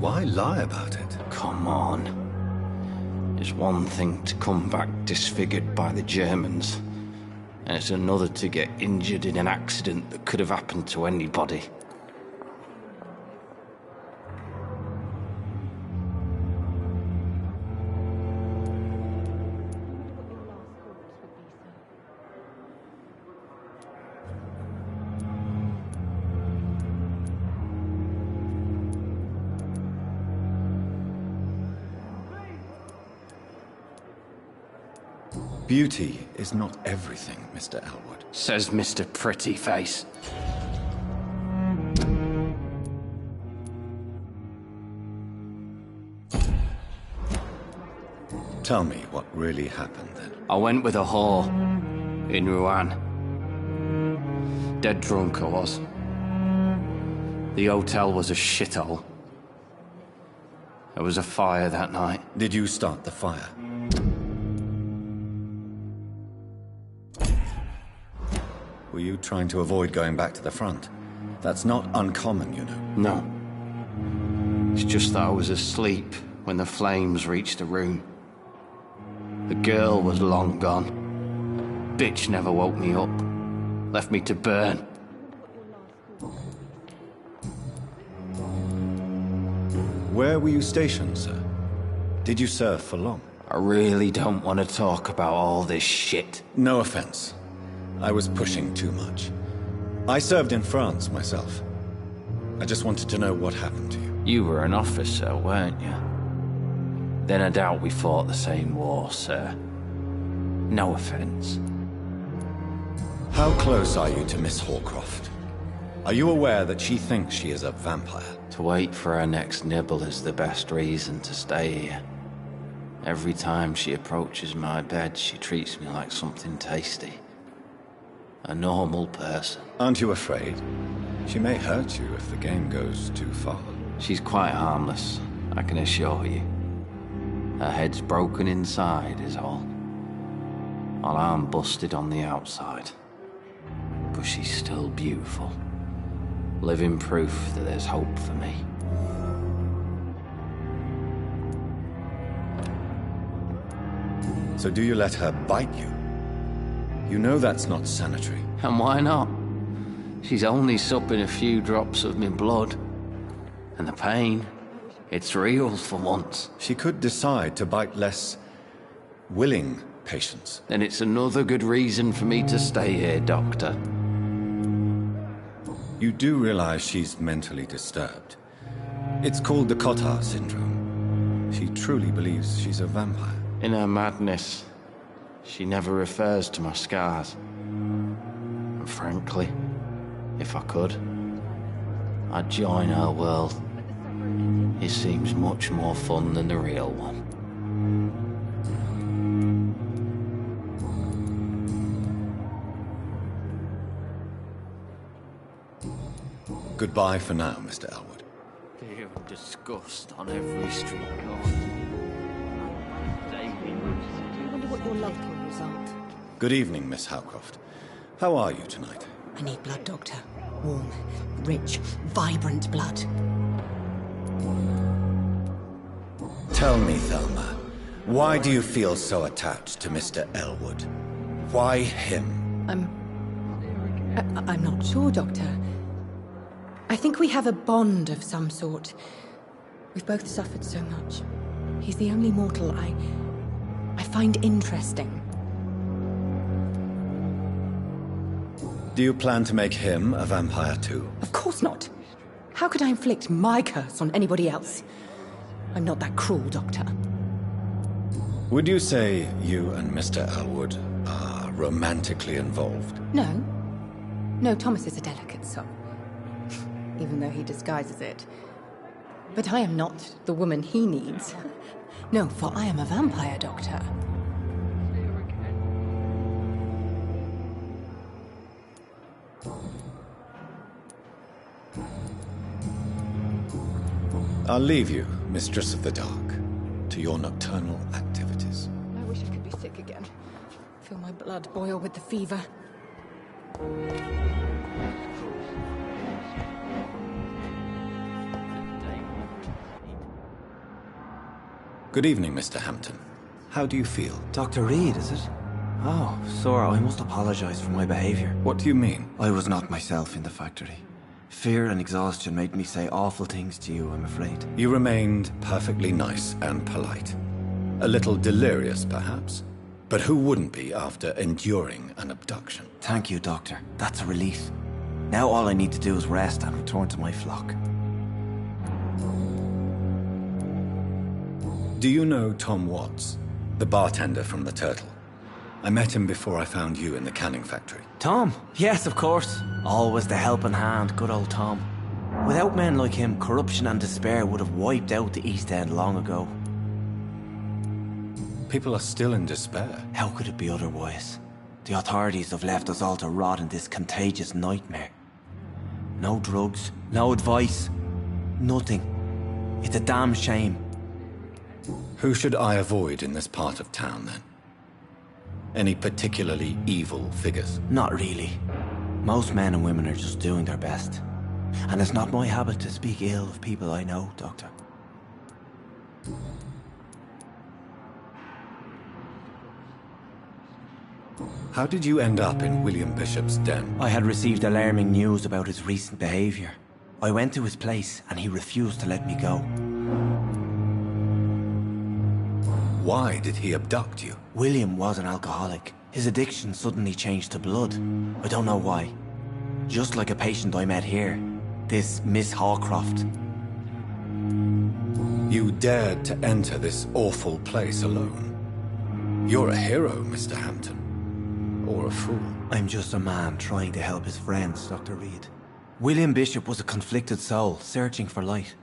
Why lie about it? Come on. It's one thing to come back disfigured by the Germans, and it's another to get injured in an accident that could have happened to anybody. Beauty is not everything, Mr. Elwood. Says Mr. Pretty Face. Tell me what really happened then. I went with a whore in Rouen. Dead drunk I was. The hotel was a shithole. There was a fire that night. Did you start the fire? Were you trying to avoid going back to the front? That's not uncommon, you know. No. It's just that I was asleep when the flames reached the room. The girl was long gone. Bitch never woke me up. Left me to burn. Where were you stationed, sir? Did you serve for long? I really don't want to talk about all this shit. No offense. I was pushing too much. I served in France myself. I just wanted to know what happened to you. You were an officer, weren't you? Then I doubt we fought the same war, sir. No offense. How close are you to Miss Horcroft? Are you aware that she thinks she is a vampire? To wait for her next nibble is the best reason to stay here. Every time she approaches my bed, she treats me like something tasty. A normal person. Aren't you afraid? She may hurt you if the game goes too far. She's quite harmless, I can assure you. Her head's broken inside is all. While I'm busted on the outside. But she's still beautiful. Living proof that there's hope for me. So do you let her bite you? You know that's not sanitary. And why not? She's only supping a few drops of my blood. And the pain, it's real for once. She could decide to bite less willing patients. Then it's another good reason for me to stay here, Doctor. You do realize she's mentally disturbed. It's called the Cotard syndrome. She truly believes she's a vampire. In her madness, she never refers to my scars. And frankly, if I could, I'd join her world. It seems much more fun than the real one. Goodbye for now, Mr. Elwood. Fear and disgust on every street corner. I wonder what your love will result. Good evening, Miss Howcroft. How are you tonight? I need blood, Doctor. Warm, rich, vibrant blood. Tell me, Thelma, why do you feel so attached to Mr. Elwood? Why him? I'm not sure, Doctor. I think we have a bond of some sort. We've both suffered so much. He's the only mortal I find interesting. Do you plan to make him a vampire too? Of course not. How could I inflict my curse on anybody else? I'm not that cruel, Doctor. Would you say you and Mr. Elwood are romantically involved? No. No, Thomas is a delicate soul. Even though he disguises it. But I am not the woman he needs. No, for I am a vampire, Doctor. I'll leave you, Mistress of the Dark, to your nocturnal activities. I wish I could be sick again. Feel my blood boil with the fever. Good evening, Mr. Hampton. How do you feel? Dr. Reed, is it? Oh, Sora, I must apologize for my behavior. What do you mean? I was not myself in the factory. Fear and exhaustion made me say awful things to you, I'm afraid. You remained perfectly nice and polite. A little delirious, perhaps. But who wouldn't be after enduring an abduction? Thank you, Doctor. That's a relief. Now all I need to do is rest and return to my flock. Do you know Tom Watts, the bartender from the Turtle? I met him before I found you in the canning factory. Tom? Yes, of course. Always the helping hand, good old Tom. Without men like him, corruption and despair would have wiped out the East End long ago. People are still in despair. How could it be otherwise? The authorities have left us all to rot in this contagious nightmare. No drugs, no advice, nothing. It's a damn shame. Who should I avoid in this part of town, then? Any particularly evil figures? Not really. Most men and women are just doing their best. And it's not my habit to speak ill of people I know, Doctor. How did you end up in William Bishop's den? I had received alarming news about his recent behavior. I went to his place and he refused to let me go. Why did he abduct you? William was an alcoholic. His addiction suddenly changed to blood. I don't know why. Just like a patient I met here. This Miss Hawcroft. You dared to enter this awful place alone. You're a hero, Mr. Hampton. Or a fool. I'm just a man trying to help his friends, Dr. Reed. William Bishop was a conflicted soul, searching for light.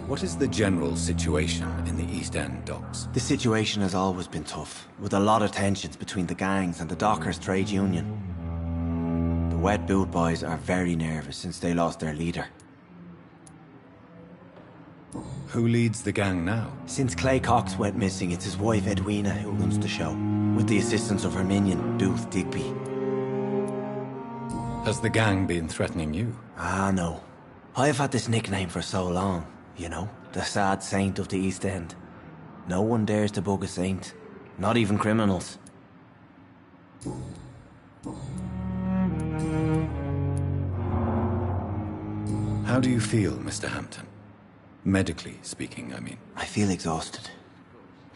What is the general situation in the East End docks? The situation has always been tough, with a lot of tensions between the gangs and the Dockers' trade union. The Wet Boot Boys are very nervous since they lost their leader. Who leads the gang now? Since Clay Cox went missing, it's his wife Edwina who runs the show, with the assistance of her minion, Booth Digby. Has the gang been threatening you? Ah, no. I've had this nickname for so long, you know, the sad saint of the East End. No one dares to bug a saint, not even criminals. How do you feel, Mr. Hampton? Medically speaking, I mean. I feel exhausted.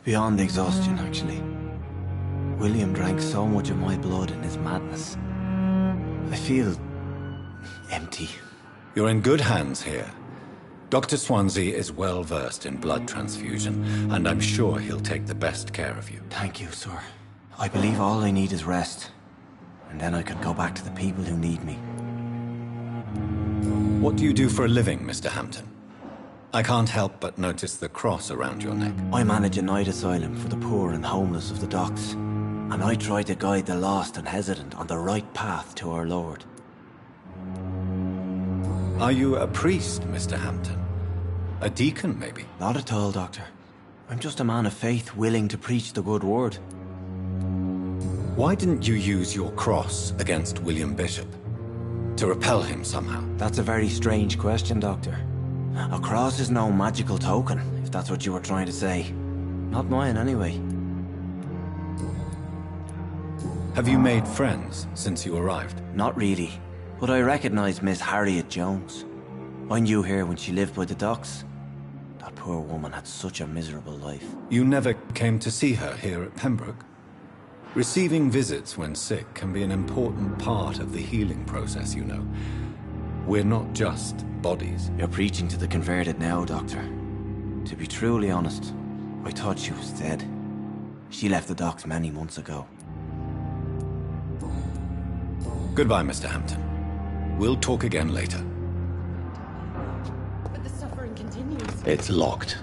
Beyond exhaustion, actually. William drank so much of my blood in his madness. I feel empty. You're in good hands here. Dr. Swansea is well versed in blood transfusion, and I'm sure he'll take the best care of you. Thank you, sir. I believe all I need is rest. And then I can go back to the people who need me. What do you do for a living, Mr. Hampton? I can't help but notice the cross around your neck. I manage a night asylum for the poor and homeless of the docks. And I try to guide the lost and hesitant on the right path to our Lord. Are you a priest, Mr. Hampton? A deacon, maybe? Not at all, Doctor. I'm just a man of faith willing to preach the good word. Why didn't you use your cross against William Bishop? To repel him somehow? That's a very strange question, Doctor. A cross is no magical token, if that's what you were trying to say. Not mine, anyway. Have you made friends since you arrived? Not really, but I recognize Miss Harriet Jones. I knew her when she lived by the docks. That poor woman had such a miserable life. You never came to see her here at Pembroke? Receiving visits when sick can be an important part of the healing process, you know. We're not just bodies. You're preaching to the converted now, Doctor. To be truly honest, I thought she was dead. She left the docks many months ago. Goodbye, Mr. Hampton. We'll talk again later. But the suffering continues. It's locked.